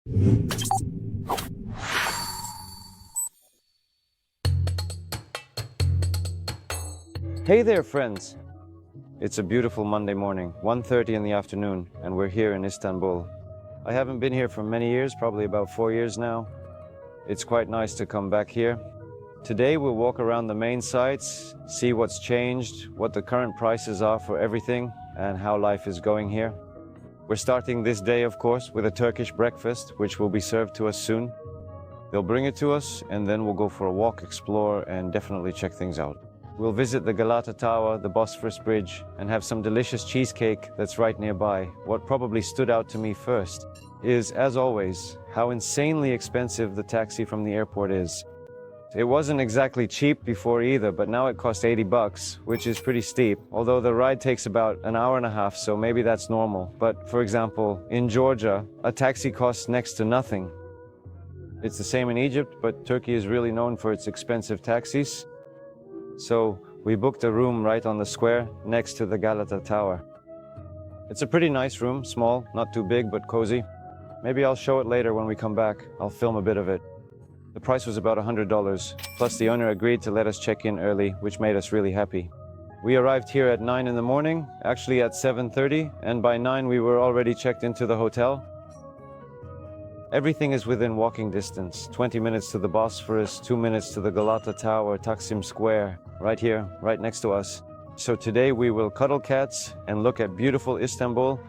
Hey there, friends! It's a beautiful Monday morning, 1:30 in the afternoon, and we're here in Istanbul. I haven't been here for many years, probably about 4 years now. It's quite nice to come back here. Today we'll walk around the main sites, see what's changed, what the current prices are for everything, and how life is going here. We're starting this day, of course, with a Turkish breakfast, which will be served to us soon. They'll bring it to us, and then we'll go for a walk, explore, and definitely check things out. We'll visit the Galata Tower, the Bosphorus Bridge, and have some delicious cheesecake that's right nearby. What probably stood out to me first is, as always, how insanely expensive the taxi from the airport is. It wasn't exactly cheap before either, but now it costs 80 bucks, which is pretty steep, although the ride takes about an hour and a half, so maybe that's normal. But, for example, in Georgia, a taxi costs next to nothing. It's the same in Egypt, but Turkey is really known for its expensive taxis. So we booked a room right on the square next to the Galata Tower. It's a pretty nice room, small, not too big, but cozy. Maybe I'll show it later when we come back. I'll film a bit of it. The price was about $100, plus the owner agreed to let us check in early, which made us really happy. We arrived here at 9 in the morning, actually at 7:30, and by 9 we were already checked into the hotel. Everything is within walking distance. 20 minutes to the Bosphorus, 2 minutes to the Galata Tower, Taksim Square, right here, right next to us. So today we will cuddle cats and look at beautiful Istanbul.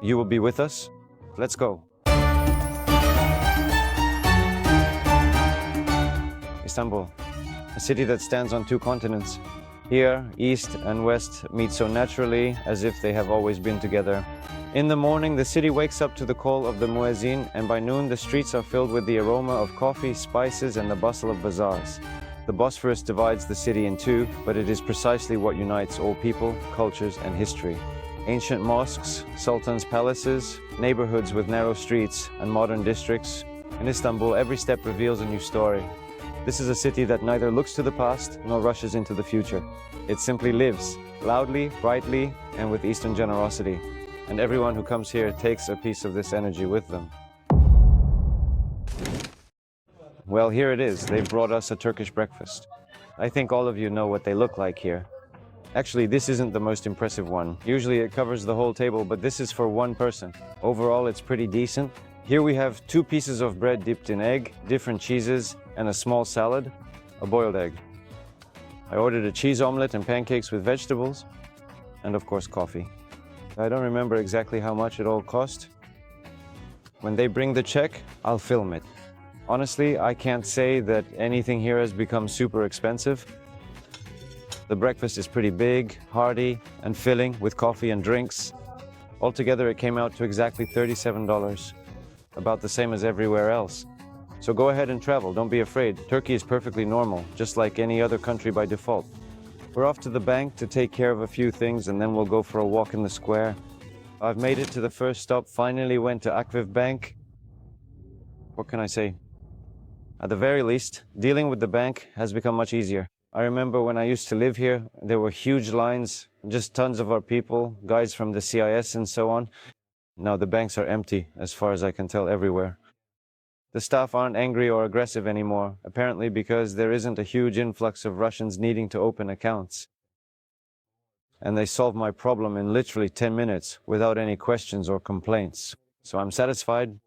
You will be with us. Let's go. Istanbul, a city that stands on 2 continents. Here, East and West meet so naturally, as if they have always been together. In the morning, the city wakes up to the call of the muezzin, and by noon, the streets are filled with the aroma of coffee, spices, and the bustle of bazaars. The Bosphorus divides the city in two, but it is precisely what unites all people, cultures, and history. Ancient mosques, sultans' palaces, neighborhoods with narrow streets, and modern districts. In Istanbul, every step reveals a new story. This is a city that neither looks to the past nor rushes into the future. It simply lives, loudly, brightly, and with Eastern generosity. And everyone who comes here takes a piece of this energy with them. Well, here it is. They've brought us a Turkish breakfast. I think all of you know what they look like here. Actually, this isn't the most impressive one. Usually it covers the whole table, but this is for one person. Overall, it's pretty decent. Here we have 2 pieces of bread dipped in egg, different cheeses, and a small salad, a boiled egg. I ordered a cheese omelette and pancakes with vegetables, and of course coffee. I don't remember exactly how much it all cost. When they bring the check, I'll film it. Honestly, I can't say that anything here has become super expensive. The breakfast is pretty big, hearty, and filling with coffee and drinks. Altogether, it came out to exactly $37, about the same as everywhere else. So go ahead and travel, don't be afraid. Turkey is perfectly normal, just like any other country by default. We're off to the bank to take care of a few things, and then we'll go for a walk in the square. I've made it to the first stop, finally went to Akviv Bank. What can I say? At the very least, dealing with the bank has become much easier. I remember when I used to live here, there were huge lines, just tons of our people, guys from the CIS and so on. Now the banks are empty, as far as I can tell, everywhere. The staff aren't angry or aggressive anymore, apparently because there isn't a huge influx of Russians needing to open accounts. And they solved my problem in literally 10 minutes without any questions or complaints. So I'm satisfied.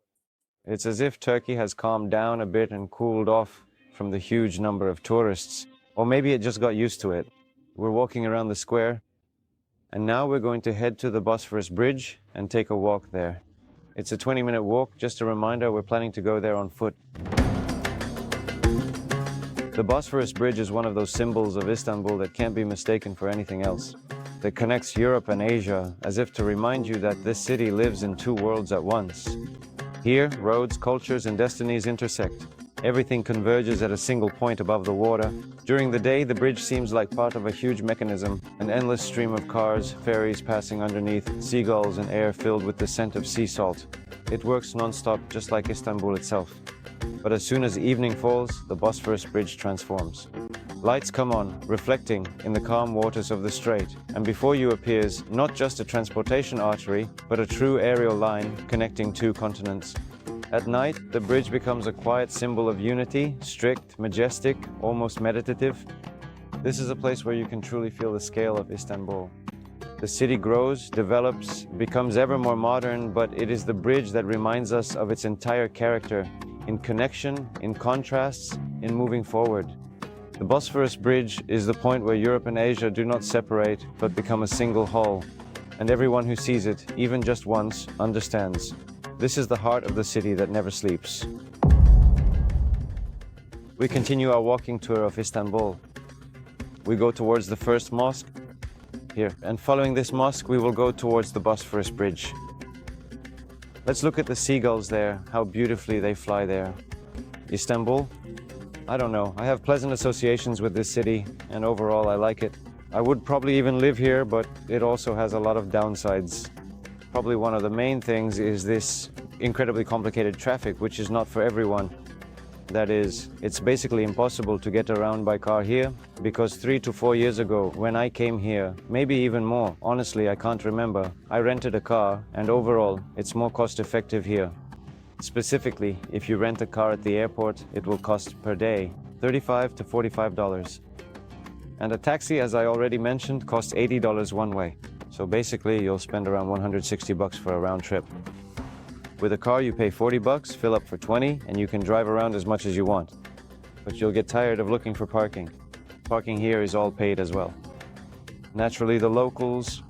It's as if Turkey has calmed down a bit and cooled off from the huge number of tourists. Or maybe it just got used to it. We're walking around the square, and now we're going to head to the Bosphorus Bridge and take a walk there. It's a 20-minute walk, just a reminder we're planning to go there on foot. The Bosphorus Bridge is one of those symbols of Istanbul that can't be mistaken for anything else. It connects Europe and Asia, as if to remind you that this city lives in 2 worlds at once. Here, roads, cultures, and destinies intersect. Everything converges at a single point above the water. During the day, the bridge seems like part of a huge mechanism, an endless stream of cars, ferries passing underneath, seagulls and air filled with the scent of sea salt. It works non-stop, just like Istanbul itself. But as soon as evening falls, the Bosphorus Bridge transforms. Lights come on, reflecting in the calm waters of the strait, and before you appears not just a transportation artery, but a true aerial line connecting 2 continents. At night, the bridge becomes a quiet symbol of unity, strict, majestic, almost meditative. This is a place where you can truly feel the scale of Istanbul. The city grows, develops, becomes ever more modern, but it is the bridge that reminds us of its entire character, in connection, in contrasts, in moving forward. The Bosphorus Bridge is the point where Europe and Asia do not separate, but become a single whole. And everyone who sees it, even just once, understands. This is the heart of the city that never sleeps. We continue our walking tour of Istanbul. We go towards the first mosque, here. And following this mosque, we will go towards the Bosphorus Bridge. Let's look at the seagulls there, how beautifully they fly there. Istanbul? I don't know. I have pleasant associations with this city, and overall I like it. I would probably even live here, but it also has a lot of downsides. Probably one of the main things is this incredibly complicated traffic, which is not for everyone. That is, it's basically impossible to get around by car here, because 3 to 4 years ago, when I came here, maybe even more, honestly I can't remember, I rented a car, and overall, it's more cost-effective here. Specifically, if you rent a car at the airport, it will cost per day $35 to $45. And a taxi, as I already mentioned, costs $80 one way. So basically, you'll spend around $160 for a round trip. With a car, you pay $40, fill up for $20, and you can drive around as much as you want. But you'll get tired of looking for parking. Parking here is all paid as well. Naturally, the locals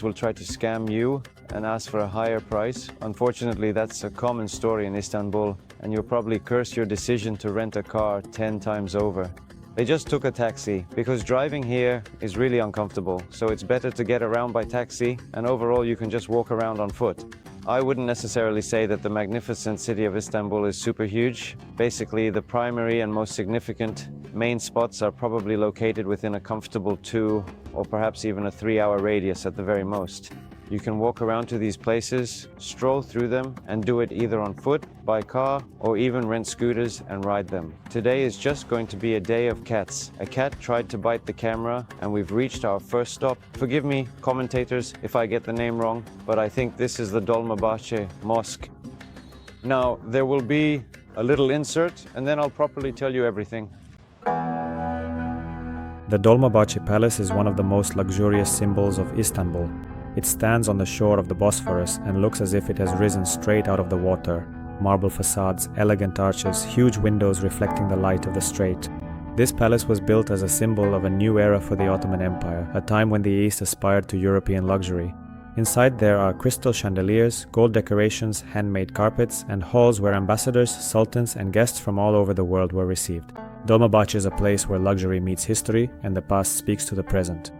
will try to scam you and ask for a higher price. Unfortunately, that's a common story in Istanbul, and you'll probably curse your decision to rent a car 10 times over. They just took a taxi, because driving here is really uncomfortable, so it's better to get around by taxi, and overall you can just walk around on foot. I wouldn't necessarily say that the magnificent city of Istanbul is super huge. Basically, the primary and most significant main spots are probably located within a comfortable 2 or perhaps even a 3-hour radius at the very most. You can walk around to these places, stroll through them, and do it either on foot, by car, or even rent scooters and ride them. Today is just going to be a day of cats. A cat tried to bite the camera, and we've reached our first stop. Forgive me, commentators, if I get the name wrong, but I think this is the Dolmabahçe Mosque. Now, there will be a little insert, and then I'll properly tell you everything. The Dolmabahçe Palace is one of the most luxurious symbols of Istanbul. It stands on the shore of the Bosphorus and looks as if it has risen straight out of the water. Marble facades, elegant arches, huge windows reflecting the light of the strait. This palace was built as a symbol of a new era for the Ottoman Empire, a time when the East aspired to European luxury. Inside there are crystal chandeliers, gold decorations, handmade carpets, and halls where ambassadors, sultans, and guests from all over the world were received. Dolmabahçe is a place where luxury meets history and the past speaks to the present.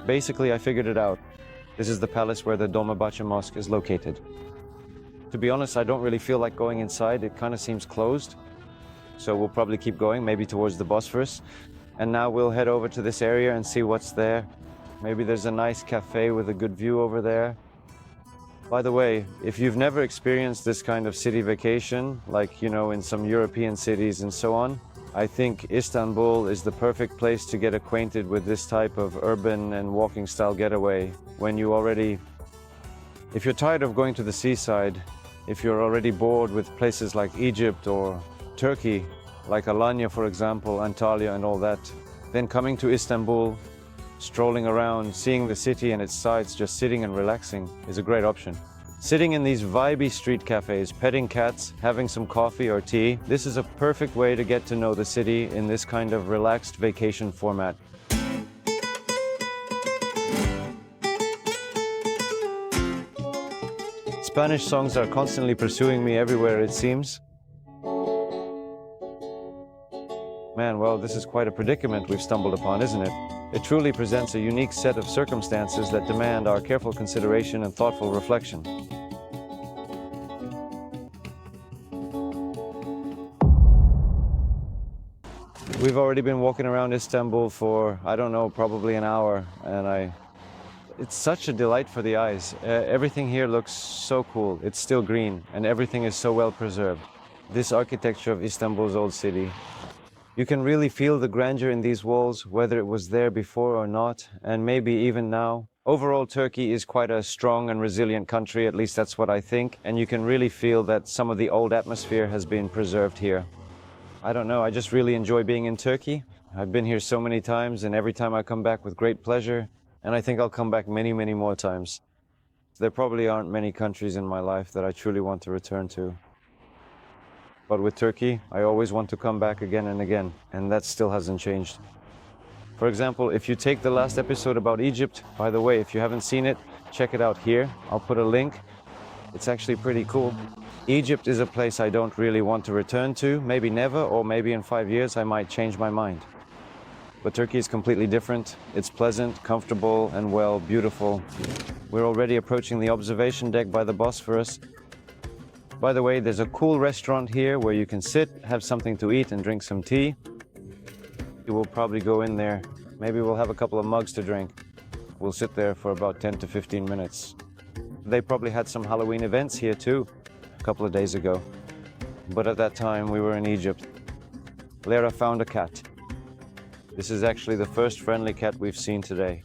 Basically, I figured it out. This is the palace where the Dolmabahçe Mosque is located. To be honest, I don't really feel like going inside. It kind of seems closed. So we'll probably keep going, maybe towards the Bosphorus. And now we'll head over to this area and see what's there. Maybe there's a nice cafe with a good view over there. By the way, if you've never experienced this kind of city vacation, like, in some European cities and so on, I think Istanbul is the perfect place to get acquainted with this type of urban and walking style getaway if you're tired of going to the seaside, if you're already bored with places like Egypt or Turkey, like Alanya for example, Antalya and all that, then coming to Istanbul, strolling around, seeing the city and its sights, just sitting and relaxing is a great option. Sitting in these vibey street cafes, petting cats, having some coffee or tea, this is a perfect way to get to know the city in this kind of relaxed vacation format. Spanish songs are constantly pursuing me everywhere, it seems. Man, well, this is quite a predicament we've stumbled upon, isn't it? It truly presents a unique set of circumstances that demand our careful consideration and thoughtful reflection. We've already been walking around Istanbul for, I don't know, probably an hour, and it's such a delight for the eyes. Everything here looks so cool. It's still green, and everything is so well preserved. This architecture of Istanbul's old city. You can really feel the grandeur in these walls, whether it was there before or not, and maybe even now. Overall, Turkey is quite a strong and resilient country, at least that's what I think, and you can really feel that some of the old atmosphere has been preserved here. I don't know, I just really enjoy being in Turkey. I've been here so many times, and every time I come back with great pleasure, and I think I'll come back many, many more times. There probably aren't many countries in my life that I truly want to return to. But with Turkey, I always want to come back again and again, and that still hasn't changed. For example, if you take the last episode about Egypt, by the way, if you haven't seen it, check it out here. I'll put a link. It's actually pretty cool. Egypt is a place I don't really want to return to, maybe never, or maybe in 5 years I might change my mind. But Turkey is completely different. It's pleasant, comfortable, and well, beautiful. We're already approaching the observation deck by the Bosphorus. By the way, there's a cool restaurant here where you can sit, have something to eat, and drink some tea. We'll probably go in there. Maybe we'll have a couple of mugs to drink. We'll sit there for about 10 to 15 minutes. They probably had some Halloween events here too, a couple of days ago. But at that time, we were in Egypt. Lara found a cat. This is actually the first friendly cat we've seen today.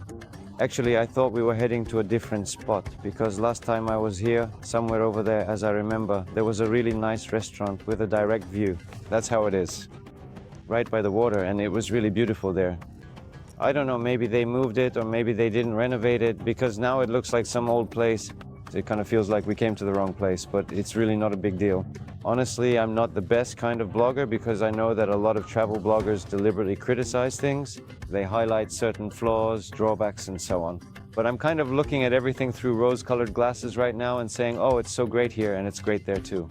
Actually, I thought we were heading to a different spot because last time I was here, somewhere over there, as I remember, there was a really nice restaurant with a direct view. That's how it is. Right by the water, and it was really beautiful there. I don't know, maybe they moved it or maybe they didn't renovate it because now it looks like some old place. It kind of feels like we came to the wrong place, but it's really not a big deal. Honestly, I'm not the best kind of blogger because I know that a lot of travel bloggers deliberately criticize things. They highlight certain flaws, drawbacks, and so on. But I'm kind of looking at everything through rose-colored glasses right now and saying, oh, it's so great here and it's great there too.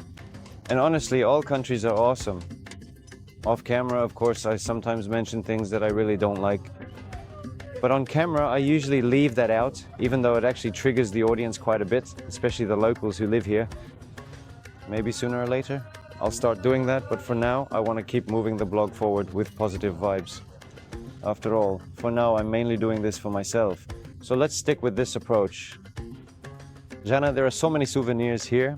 And honestly, all countries are awesome. Off camera, of course, I sometimes mention things that I really don't like. But on camera, I usually leave that out, even though it actually triggers the audience quite a bit, especially the locals who live here. Maybe sooner or later, I'll start doing that, but for now, I want to keep moving the blog forward with positive vibes. After all, for now, I'm mainly doing this for myself. So let's stick with this approach. Jana, there are so many souvenirs here.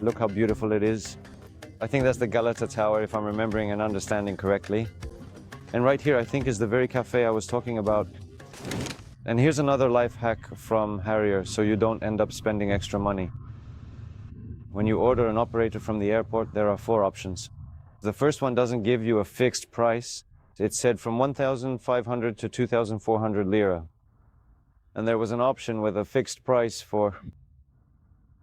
Look how beautiful it is. I think that's the Galata Tower, if I'm remembering and understanding correctly. And right here, I think, is the very cafe I was talking about. And here's another life hack from Harrier, so you don't end up spending extra money. When you order an operator from the airport, there are 4 options. The first one doesn't give you a fixed price. It said from 1,500 to 2,400 lira. And there was an option with a fixed price for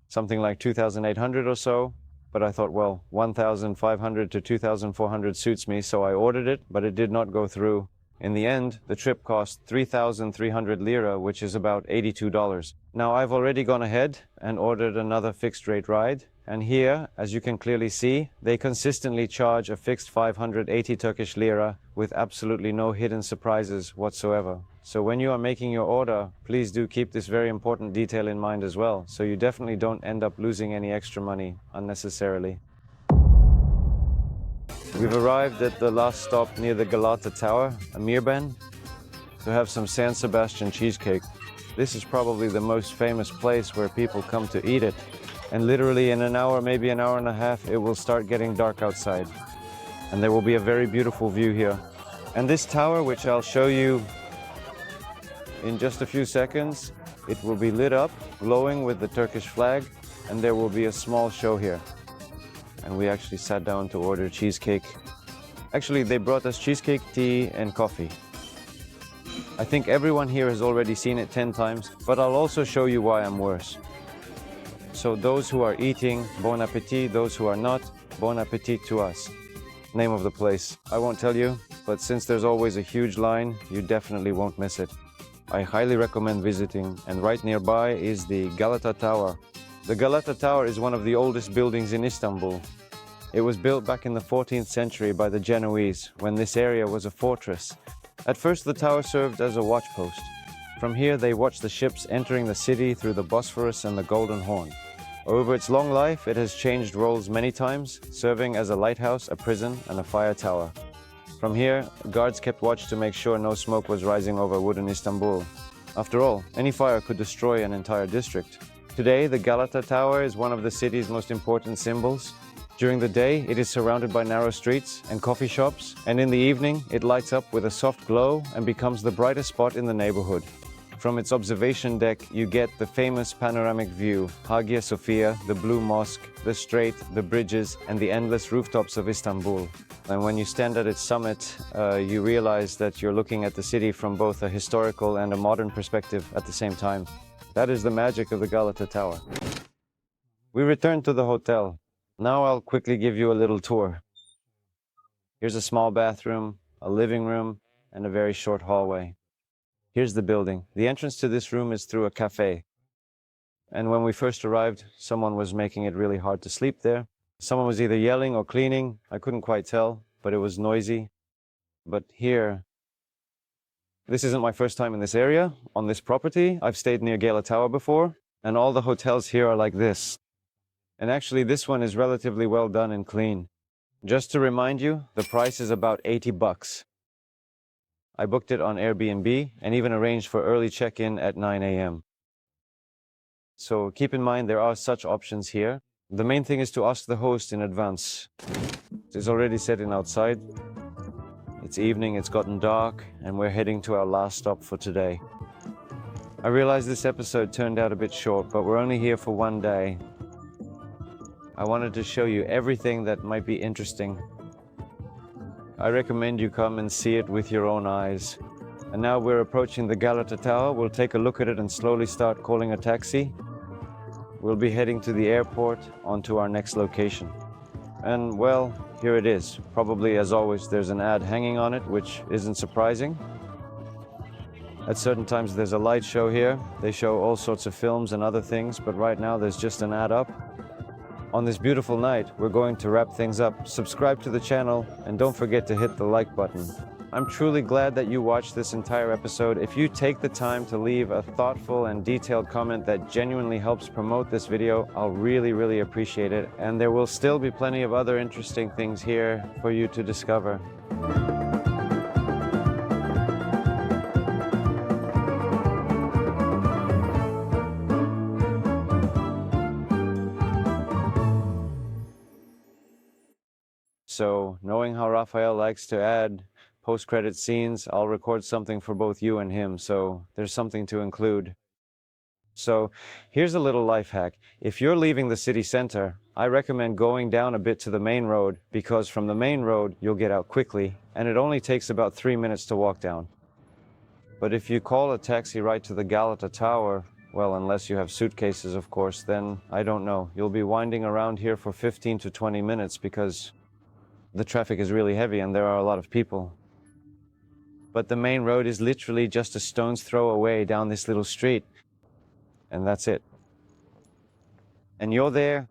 something like 2,800 or so. But I thought, well, 1,500 to 2,400 suits me, so I ordered it, but it did not go through. In the end, the trip cost 3,300 lira, which is about $82. Now, I've already gone ahead and ordered another fixed-rate ride, and here, as you can clearly see, they consistently charge a fixed 580 Turkish lira with absolutely no hidden surprises whatsoever. So when you are making your order, please do keep this very important detail in mind as well, so you definitely don't end up losing any extra money unnecessarily. We've arrived at the last stop near the Galata Tower, Amirban, to have some San Sebastián cheesecake. This is probably the most famous place where people come to eat it, and literally in an hour, maybe an hour and a half, it will start getting dark outside. And there will be a very beautiful view here. And this tower, which I'll show you in just a few seconds, it will be lit up, glowing with the Turkish flag, and there will be a small show here. And we actually sat down to order cheesecake. Actually, they brought us cheesecake, tea, and coffee. I think everyone here has already seen it 10 times, but I'll also show you why I'm worse. So those who are eating, bon appetit. Those who are not, bon appetit to us. Name of the place, I won't tell you, but since there's always a huge line, you definitely won't miss it. I highly recommend visiting, and right nearby is the Galata Tower. The Galata Tower is one of the oldest buildings in Istanbul. It was built back in the 14th century by the Genoese, when this area was a fortress. At first, the tower served as a watch post. From here, they watched the ships entering the city through the Bosphorus and the Golden Horn. Over its long life, it has changed roles many times, serving as a lighthouse, a prison, and a fire tower. From here, guards kept watch to make sure no smoke was rising over wooden Istanbul. After all, any fire could destroy an entire district. Today, the Galata Tower is one of the city's most important symbols. During the day, it is surrounded by narrow streets and coffee shops, and in the evening, it lights up with a soft glow and becomes the brightest spot in the neighborhood. From its observation deck, you get the famous panoramic view, Hagia Sophia, the Blue Mosque, the Strait, the bridges, and the endless rooftops of Istanbul. And when you stand at its summit, you realize that you're looking at the city from both a historical and a modern perspective at the same time. That is the magic of the Galata Tower. We return to the hotel. Now I'll quickly give you a little tour. Here's a small bathroom, a living room, and a very short hallway. Here's the building. The entrance to this room is through a cafe. And when we first arrived, someone was making it really hard to sleep there. Someone was either yelling or cleaning. I couldn't quite tell, but it was noisy. But here, this isn't my first time in this area, on this property. I've stayed near Galata Tower before, and all the hotels here are like this. And actually, this one is relatively well done and clean. Just to remind you, the price is about 80 bucks. I booked it on Airbnb and even arranged for early check-in at 9 a.m. So keep in mind there are such options here. The main thing is to ask the host in advance. It's already setting outside. It's evening, it's gotten dark, and we're heading to our last stop for today. I realize this episode turned out a bit short, but we're only here for one day. I wanted to show you everything that might be interesting. I recommend you come and see it with your own eyes. And now we're approaching the Galata Tower. We'll take a look at it and slowly start calling a taxi. We'll be heading to the airport, on to our next location. And well, here it is. Probably, as always, there's an ad hanging on it, which isn't surprising. At certain times there's a light show here. They show all sorts of films and other things, but right now there's just an ad up. On this beautiful night, we're going to wrap things up. Subscribe to the channel, and don't forget to hit the like button. I'm truly glad that you watched this entire episode. If you take the time to leave a thoughtful and detailed comment that genuinely helps promote this video, I'll really appreciate it. And there will still be plenty of other interesting things here for you to discover. So, knowing how Raphael likes to add post-credit scenes, I'll record something for both you and him, so there's something to include. So, here's a little life hack. If you're leaving the city center, I recommend going down a bit to the main road, because from the main road, you'll get out quickly, and it only takes about 3 minutes to walk down. But if you call a taxi right to the Galata Tower, well, unless you have suitcases, of course, then I don't know. You'll be winding around here for 15 to 20 minutes because the traffic is really heavy and there are a lot of people. But the main road is literally just a stone's throw away down this little street. And that's it. And you're there,